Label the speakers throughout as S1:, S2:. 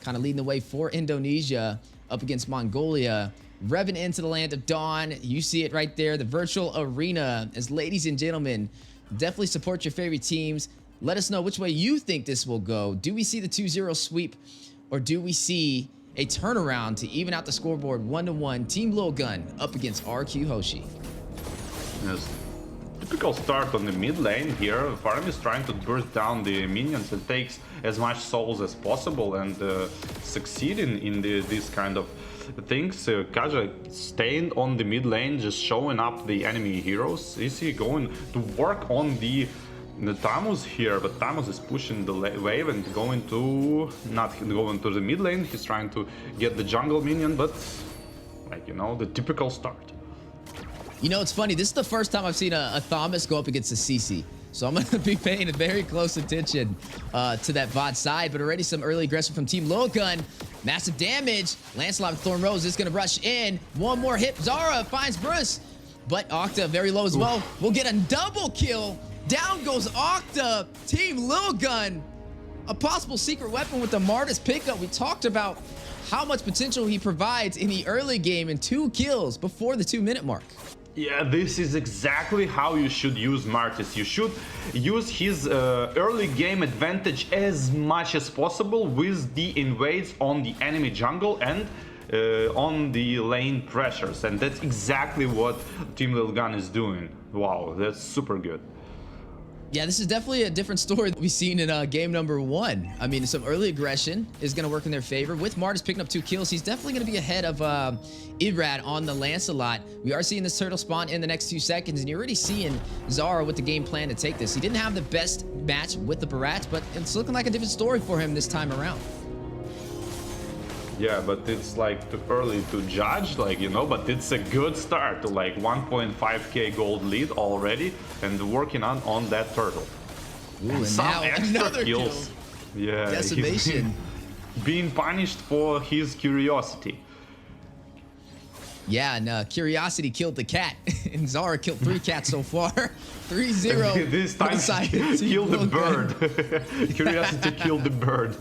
S1: kind of leading the way for Indonesia up against Mongolia. Revving into the land of Dawn. You see it right there, the virtual arena. As ladies and gentlemen, definitely support your favorite teams. Let us know which way you think this will go. Do we see the 2-0 sweep, or do we see a turnaround to even out the scoreboard 1-1? Team LILGUN up against RRQ HOSHI.
S2: Yes. Typical start on the mid lane here. Farm is trying to burst down the minions and takes as much souls as possible and succeeding in this kind of things. Kaja staying on the mid lane, just showing up the enemy heroes. Is he going to work on the Tamus here? But Tamus is pushing the wave and going to not going to the mid lane. He's trying to get the jungle minion, but like, you know, the typical start.
S1: You know, it's funny. This is the first time I've seen a Thomas go up against a CC. So I'm going to be paying very close attention to that bot side. But already some early aggression from Team LILGUN. Massive damage. Lancelot with Thorn Rose is going to rush in. One more hit. Zara finds Bruce. But Octa very low as well. We'll get a double kill. Down goes Octa. Team LILGUN. A possible secret weapon with the Martis pickup. We talked about how much potential he provides in the early game, and 2 kills before the 2-minute mark.
S2: Yeah, this is exactly how you should use Martis. You should use his early game advantage as much as possible with the invades on the enemy jungle and on the lane pressures. And that's exactly what Team LILGUN is doing. Wow, that's super good.
S1: Yeah, this is definitely a different story that we've seen in game number 1. I mean, some early aggression is going to work in their favor. With Martis picking up 2 kills, he's definitely going to be ahead of Irad on the Lancelot. We are seeing this turtle spawn in the next 2 seconds, and you're already seeing Zara with the game plan to take this. He didn't have the best match with the Barats, but it's looking like a different story for him this time around.
S2: Yeah, but it's like too early to judge, like, you know, but it's a good start to like 1.5k gold lead already and working on that turtle.
S1: Ooh, and
S2: some
S1: now
S2: extra
S1: another
S2: kills.
S1: Kill.
S2: Yeah,
S1: Decimation.
S2: Being punished for his curiosity.
S1: Yeah, and Curiosity killed the cat, and Zara killed 3 cats so far. 3-0.
S2: This time killed the bird. Curiosity killed the bird.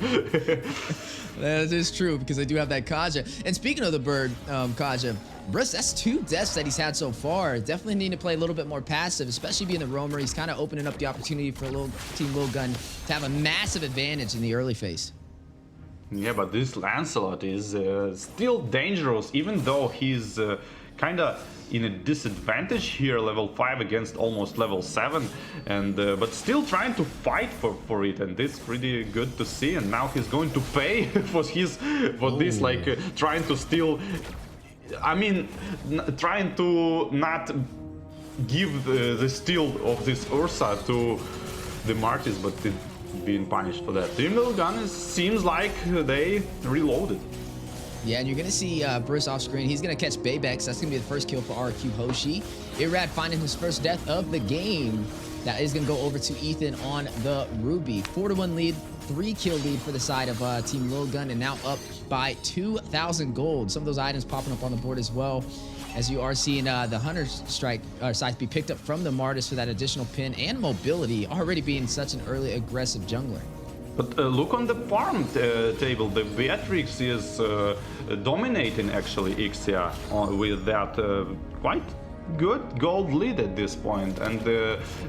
S1: That is true, because I do have that Kaja. And speaking of the bird, Kaja, Bruce, that's 2 deaths that he's had so far. Definitely need to play a little bit more passive, especially being the roamer. He's kind of opening up the opportunity for Team LILGUN to have a massive advantage in the early phase.
S2: Yeah, but this Lancelot is still dangerous, even though he's kind of in a disadvantage here, level 5 against almost level 7, and but still trying to fight for it, and it's pretty good to see. And now he's going to pay for this, like trying to steal. I mean, trying to not give the steal of this Ursa to the Martis, but being punished for that. Team LILGUN seems like they reloaded.
S1: Yeah, and you're going to see Bruce off screen. He's going to catch Baybex. That's going to be the first kill for RRQ HOSHI. Irad finding his first death of the game. That is going to go over to Ethan on the Ruby. 4-1 lead, 3-kill lead for the side of Team LILGUN, and now up by 2,000 gold. Some of those items popping up on the board as well, as you are seeing the Hunter Strike scythe be picked up from the Martis for that additional pin and mobility, already being such an early aggressive jungler.
S2: But look on the farm table, the Beatrix is dominating actually Ixia with that quite good gold lead at this point, and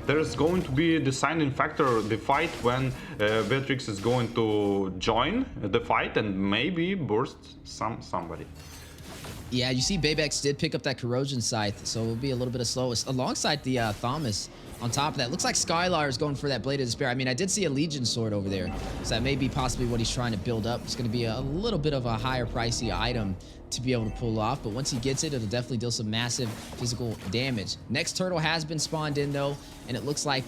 S2: there's going to be a deciding factor, the fight, when Beatrix is going to join the fight and maybe burst somebody.
S1: Yeah, you see Baybex did pick up that corrosion scythe, so it'll be a little bit of slow alongside the Thomas. On top of that, looks like Skylar is going for that Blade of Despair. I mean, I did see a Legion sword over there, so that may be possibly what he's trying to build up. It's going to be a little bit of a higher pricey item to be able to pull off, but once he gets it, it'll definitely deal some massive physical damage. Next turtle has been spawned in, though, and it looks like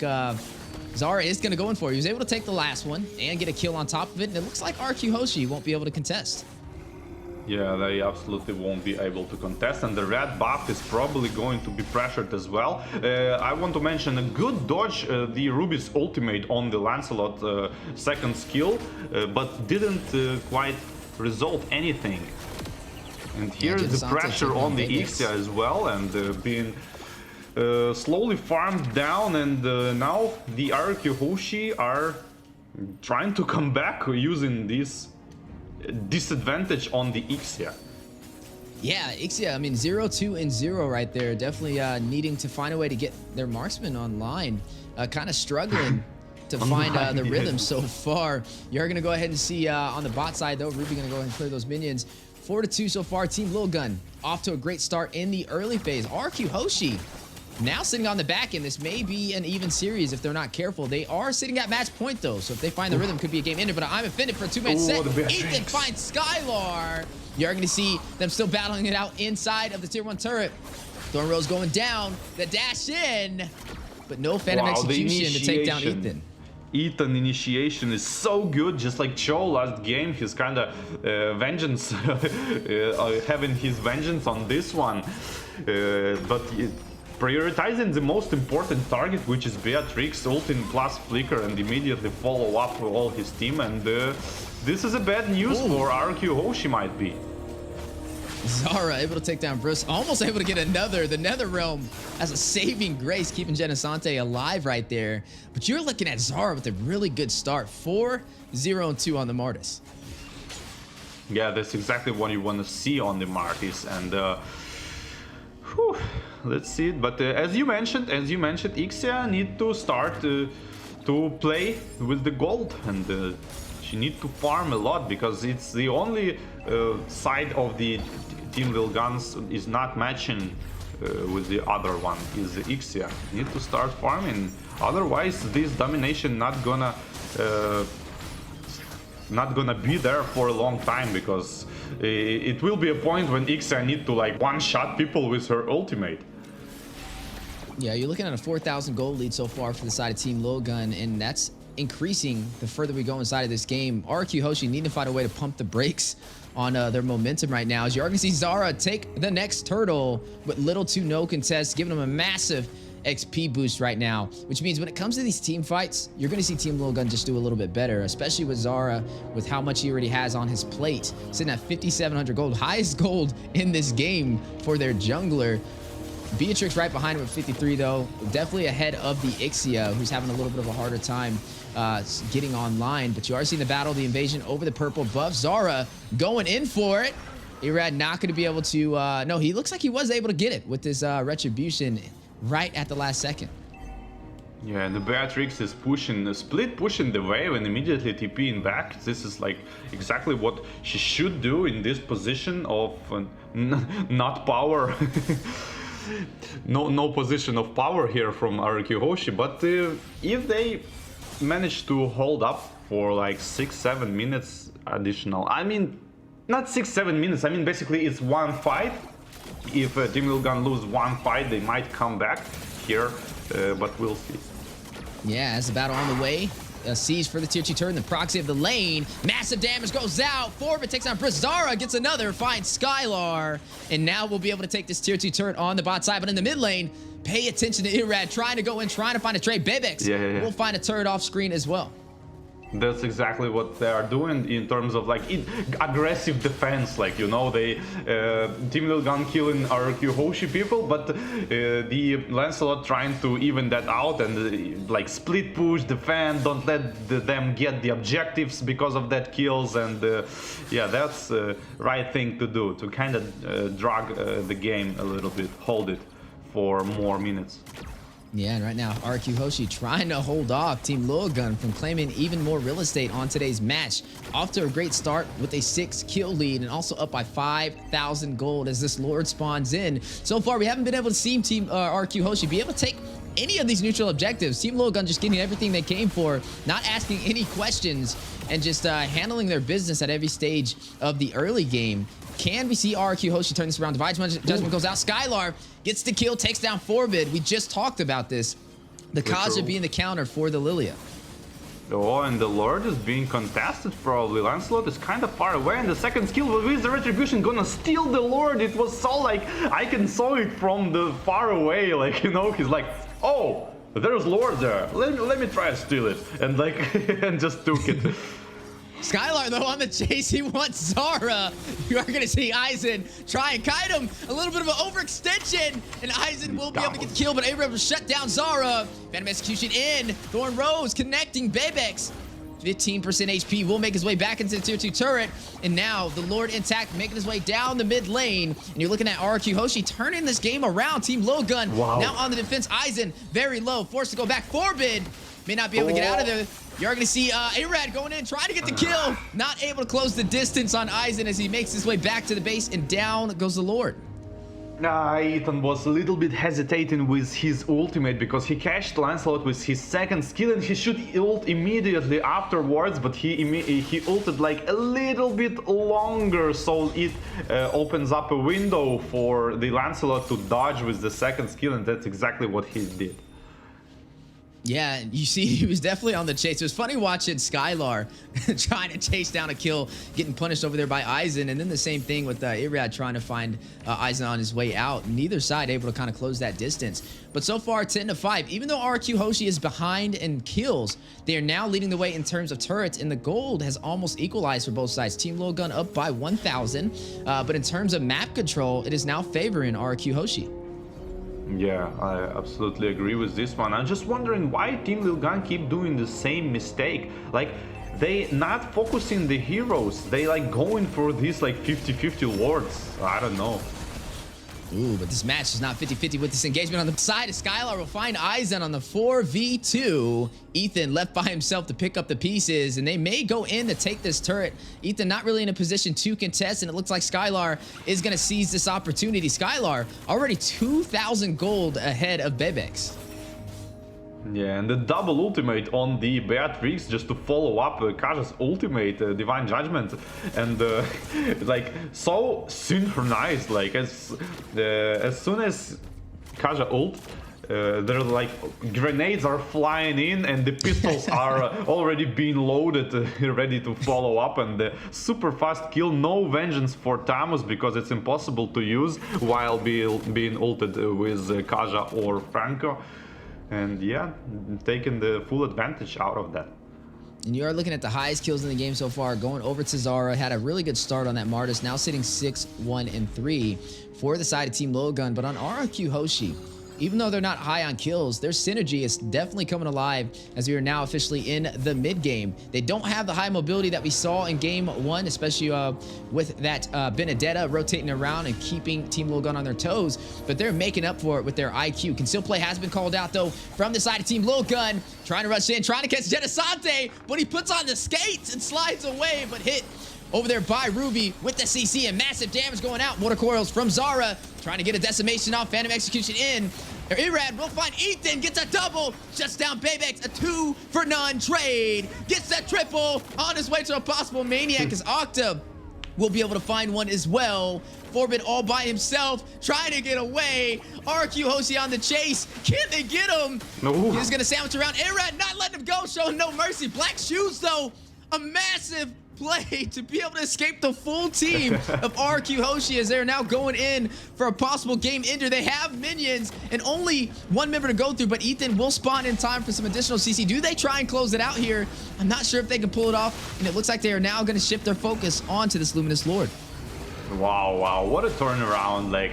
S1: Zara is going to go in for it. He was able to take the last one and get a kill on top of it, and it looks like RRQ HOSHI won't be able to contest.
S2: Yeah, they absolutely won't be able to contest, and the red buff is probably going to be pressured as well. I want to mention a good dodge, the Ruby's ultimate on the Lancelot second skill, but didn't quite result anything. And here is the pressure on the Ixia as well, and being slowly farmed down, and now the RRQ HOSHI are trying to come back using this disadvantage on the Ixia.
S1: Yeah, Ixia, I mean, 0-2-0 right there. Definitely needing to find a way to get their marksman online. Kind of struggling to find the rhythm so far. You're going to go ahead and see on the bot side, though, Ruby going to go ahead and clear those minions. 4-2 so far. Team LILGUN off to a great start in the early phase. RRQ HOSHI now sitting on the back end. This may be an even series if they're not careful. They are sitting at match point, though, so if they find the rhythm, could be a game ender. But I'm offended for a two-man set. Ethan finds Skylar. You're going to see them still battling it out inside of the tier 1 turret. Thorn Rose going down. The dash in. But no Phantom execution to take down Ethan.
S2: Ethan initiation is so good, just like Cho last game. He's kind of vengeance, having his vengeance on this one. But prioritizing the most important target, which is Beatrix, ulting plus flicker and immediately follow up with all his team. And this is a bad news for RRQ HOSHI might be.
S1: Zara able to take down Bruce, almost able to get another. The Nether Realm as a saving grace, keeping Genesante alive right there. But you're looking at Zara with a really good start. 4-0-2 on the Martis.
S2: Yeah, that's exactly what you want to see on the Martis. And let's see it. But as you mentioned, Ixia need to start to play with the gold, and she need to farm a lot because it's the only side of the Team LILGUN is not matching with the other one, is the Ixia. Need to start farming, otherwise this domination not gonna be there for a long time, because it will be a point when Ixia need to like one-shot people with her ultimate.
S1: Yeah, you're looking at a 4,000 gold lead so far for the side of Team LILGUN, and that's increasing the further we go inside of this game. RRQ HOSHI need to find a way to pump the brakes on their momentum right now. As you're going to see Zara take the next turtle with little to no contest, giving them a massive XP boost right now, which means when it comes to these team fights, you're going to see Team LILGUN just do a little bit better, especially with Zara, with how much he already has on his plate, sitting at 5,700 gold, highest gold in this game for their jungler. Beatrix right behind him with 53, though. Definitely ahead of the Ixia, who's having a little bit of a harder time getting online. But you are seeing the battle, the invasion over the purple buff. Zara going in for it. Irad not going to be able to... no, he looks like he was able to get it with this retribution right at the last second.
S2: Yeah, and the Beatrix is pushing, split pushing the wave and immediately TPing back. This is like exactly what she should do in this position of not power. No position of power here from RRQ HOSHI, but if they manage to hold up for like 6-7 minutes additional, I mean, not 6-7 minutes, I mean basically it's one fight. If Team LILGUN lose one fight, they might come back here, but we'll see.
S1: Yeah, as the battle on the way. Siege for the tier 2 turn, the proxy of the lane. Massive damage goes out. Forbit takes down Zara, gets another, finds Skylar. And now we'll be able to take this tier 2 turret on the bot side. But in the mid lane, pay attention to Irad, trying to go in, trying to find a trade. Bebex will find a turret off screen as well.
S2: That's exactly what they are doing in terms of like aggressive defense. Like, you know, they Team LILGUN killing RRQ HOSHI people, but the LANCELOT trying to even that out and like split push, defend, don't let them get the objectives because of that kills. And yeah, that's the right thing to do, to kind of drag the game a little bit, hold it for more minutes.
S1: Yeah, and right now, RRQ HOSHI trying to hold off Team LILGUN from claiming even more real estate on today's match. Off to a great start with a 6-kill lead and also up by 5,000 gold as this Lord spawns in. So far, we haven't been able to see Team RRQ HOSHI be able to take any of these neutral objectives. Team LILGUN just getting everything they came for, not asking any questions, and just handling their business at every stage of the early game. Can we see RRQ HOSHI turn this around? Divine Judgment goes out. Skylar gets the kill, takes down Forbid. We just talked about this. The Kaja being the counter for the Lilia.
S2: Oh, and the Lord is being contested probably. LANCELOT is kind of far away, and the second skill with the Retribution gonna steal the Lord. It was so like, I can saw it from the far away, like, you know, he's like, oh, there's Lord there. Let me try to steal it. And like, and just took it.
S1: Skylar, though, on the chase, he wants Zara. You are going to see Aizen try and kite him. A little bit of an overextension, and Aizen will be able to get the kill, but Abraham will shut down Zara. Phantom execution in. Thorn Rose connecting Bebex. 15% HP, will make his way back into the tier 2 turret. And now the Lord intact, making his way down the mid lane. And you're looking at RRQ HOSHI turning this game around. Team LILGUN now on the defense. Aizen very low, forced to go back. Forbid may not be able to get out of there. You're going to see ARAD going in, trying to get the kill. Not able to close the distance on Aizen as he makes his way back to the base, and down goes the Lord.
S2: Ethan was a little bit hesitating with his ultimate because he cashed Lancelot with his second skill and he should ult immediately afterwards, but he ulted like a little bit longer, so it opens up a window for the Lancelot to dodge with the second skill, and that's exactly what he did.
S1: Yeah, you see, he was definitely on the chase. It was funny watching Skylar trying to chase down a kill, getting punished over there by Aizen, and then the same thing with Irad trying to find Aizen on his way out. Neither side able to kind of close that distance. But so far, 10-5. Even though RRQ HOSHI is behind in kills, they are now leading the way in terms of turrets, and the gold has almost equalized for both sides. Team LILGUN up by 1,000, but in terms of map control, it is now favoring RRQ HOSHI.
S2: Yeah, I absolutely agree with this one. I'm just wondering why Team LILGUN keep doing the same mistake. Like, they not focusing the heroes. They like going for these like 50-50 lords. I don't know.
S1: Ooh, but this match is not 50-50 with this engagement on the side. Skylar will find Aizen on the 4v2. Ethan left by himself to pick up the pieces, and they may go in to take this turret. Ethan not really in a position to contest, and it looks like Skylar is going to seize this opportunity. Skylar already 2,000 gold ahead of Bebex.
S2: Yeah, and the double ultimate on the Beatrix just to follow up Kaja's ultimate, Divine Judgment, and like so synchronized. Like as soon as Kaja ult, there's like grenades are flying in, and the pistols are already being loaded, ready to follow up, and super fast kill. No vengeance for Tamus because it's impossible to use while being ulted with Kaja or Franco. And yeah, taking the full advantage out of that.
S1: And you are looking at the highest kills in the game so far, going over to Zara. Had a really good start on that Martis, now sitting 6-1-3 for the side of Team LILGUN. But on RRQ HOSHI, even though they're not high on kills, their synergy is definitely coming alive as we are now officially in the mid game. They don't have the high mobility that we saw in game 1, especially with that Benedetta rotating around and keeping Team LILGUN on their toes, but they're making up for it with their IQ. Conceal play has been called out though from the side of Team LILGUN, trying to rush in, trying to catch Genesante, but he puts on the skates and slides away, but hit over there by Ruby with the CC, and massive damage going out. Mortar coils from Zara, trying to get a decimation off, Phantom Execution in. Irad will find Ethan, gets a double, shuts down Bebex, a 2-for-none trade, gets that triple, on his way to a possible Maniac as Octa will be able to find one as well. Forbid all by himself, trying to get away. RRQ HOSHI on the chase. Can they get him?
S2: No.
S1: He's gonna sandwich around. Irad not letting him go, showing no mercy. Black shoes though, a massive play to be able to escape the full team of RRQ HOSHI as they're now going in for a possible game ender. They have minions and only one member to go through, but Ethan will spawn in time for some additional CC. Do they try and close it out here? I'm not sure if they can pull it off, and it looks like they are now going to shift their focus onto this Luminous Lord.
S2: Wow, what a turnaround, like.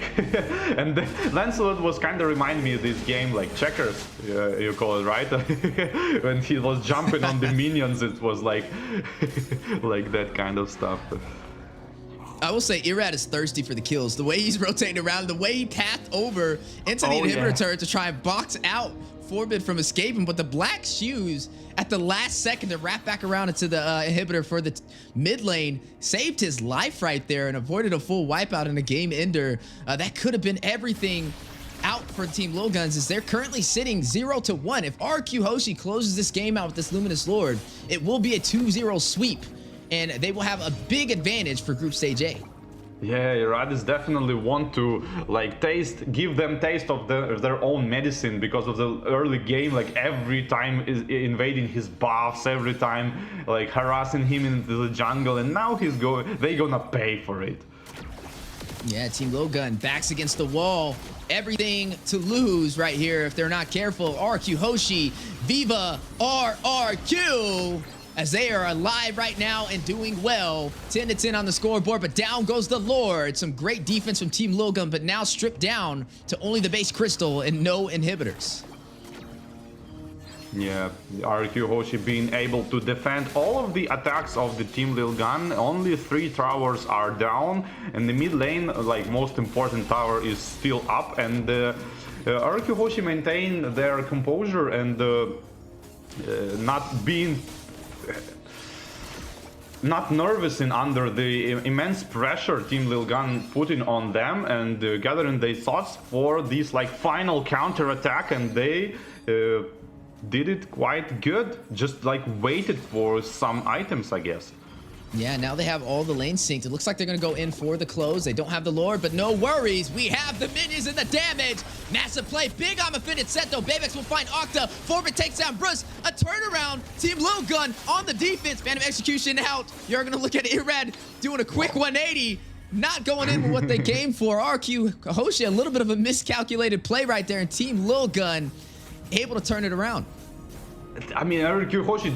S2: And Lancelot was kind of reminding me of this game, like checkers, you call it, right? When he was jumping on the minions, it was like like that kind of stuff.
S1: I will say Irad is thirsty for the kills. The way he's rotating around, the way he pathed over into the inhibitor turret to try and box out Forbid from escaping, but the black shoes at the last second to wrap back around into the inhibitor for the mid lane saved his life right there and avoided a full wipeout in a game ender. That could have been everything out for Team LILGUN as they're currently sitting 0-1. If RRQ HOSHI closes this game out with this Luminous Lord, it will be a 2-0 sweep, and they will have a big advantage for Group Stage A.
S2: Yeah, Radis definitely want to like give them taste of their own medicine because of the early game. Like every time is invading his buffs, every time like harassing him into the jungle, and now they gonna pay for it.
S1: Yeah, Team LILGUN backs against the wall. Everything to lose right here if they're not careful. RRQ HOSHI, Viva RRQ, as they are alive right now and doing well. 10-10 on the scoreboard, but down goes the Lord. Some great defense from Team LILGUN, but now stripped down to only the base crystal and no inhibitors.
S2: Yeah, the RRQ Hoshi being able to defend all of the attacks of the team LILGUN. Only 3 towers are down, and the mid lane, like most important tower, is still up. And RRQ Hoshi maintain their composure and not nervous and under the immense pressure Team LILGUN putting on them, and gathering their thoughts for this like final counter attack, and they did it quite good. Just like waited for some items, I guess.
S1: Yeah, now they have all the lanes synced. It looks like they're going to go in for the close. They don't have the Lord, but no worries. We have the minions and the damage. Massive play. Big Arm fitted set, though. Baybex will find Octa. Forbit takes down Bruce. A turnaround. Team LILGUN on the defense. Phantom Execution out. You're going to look at Irad doing a quick 180. Not going in with what they came for. RRQ Hoshi, a little bit of a miscalculated play right there. And Team LILGUN able to turn it around.
S2: I mean, RRQ Hoshi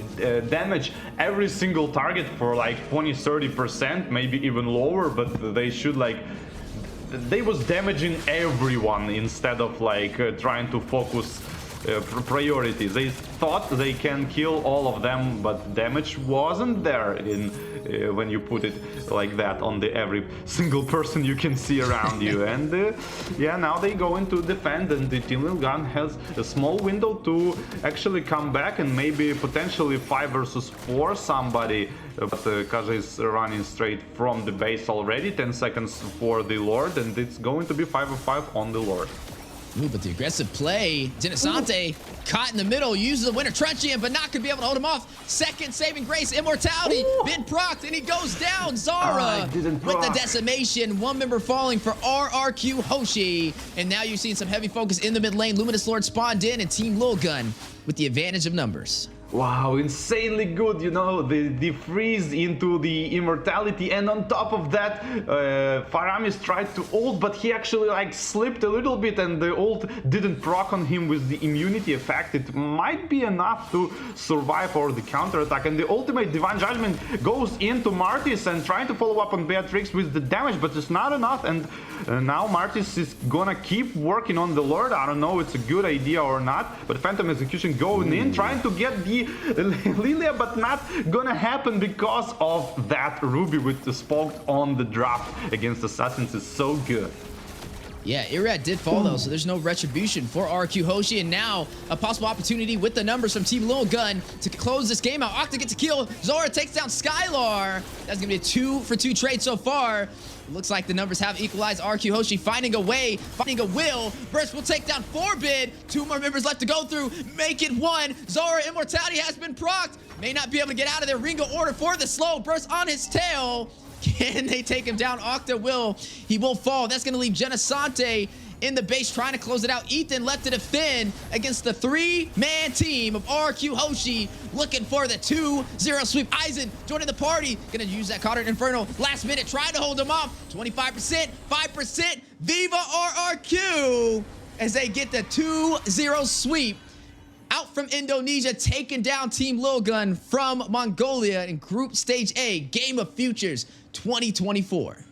S2: damage every single target for like 20-30%, maybe even lower, but they should like... They was damaging everyone instead of like trying to focus priorities. They thought they can kill all of them, but damage wasn't there in when you put it like that on the every single person you can see around you. And yeah, now they go into defend, and the Team LILGUN has a small window to actually come back and maybe potentially 5 versus 4 somebody. But Kaja is running straight from the base already. 10 seconds for the Lord, and it's going to be 5v5 on the Lord.
S1: Ooh, but the aggressive play, Genesante caught in the middle, uses the Winter Truncheon, but not gonna be able to hold him off. Second saving grace, Immortality, been procced, and he goes down. Zara with the decimation, 1 member falling for RRQ Hoshi. And now you're seeing some heavy focus in the mid lane. Luminous Lord spawned in, and Team LILGUN with the advantage of numbers.
S2: Wow, insanely good, you know, the freeze into the immortality, and on top of that, Faramis tried to ult, but he actually like slipped a little bit, and the ult didn't proc on him with the immunity effect. It might be enough to survive for the counter attack, and the ultimate Divine Judgment goes into Martis and trying to follow up on Beatrix with the damage, but it's not enough. And now Martis is gonna keep working on the Lord. I don't know it's a good idea or not, but Phantom Execution going in, trying to get the Lilia, but not gonna happen because of that Ruby with the spoke on the drop against Assassins is so good.
S1: Yeah, Irad did fall though, so there's no retribution for RRQ Hoshi, and now a possible opportunity with the numbers from Team LILGUN to close this game out. Octa gets a kill, Zora takes down Skylar. That's gonna be a 2-for-2 trade so far. Looks like the numbers have equalized. RRQ Hoshi finding a way, finding a will. Burst will take down Forbid. 2 more members left to go through. Make it 1. Zora Immortality has been procced. May not be able to get out of there. Ringo order for the slow burst on his tail. Can they take him down? Octa will. He will fall. That's going to leave Genesante in the base trying to close it out. Ethan left to defend against the 3-man team of RRQ Hoshi, looking for the 2-0 sweep. Aizen joining the party, gonna use that Cautered Inferno last minute, trying to hold him off. 25%, 5%, Viva RRQ as they get the 2-0 sweep out from Indonesia, taking down Team LILGUN from Mongolia in Group Stage A, Game of Futures 2024.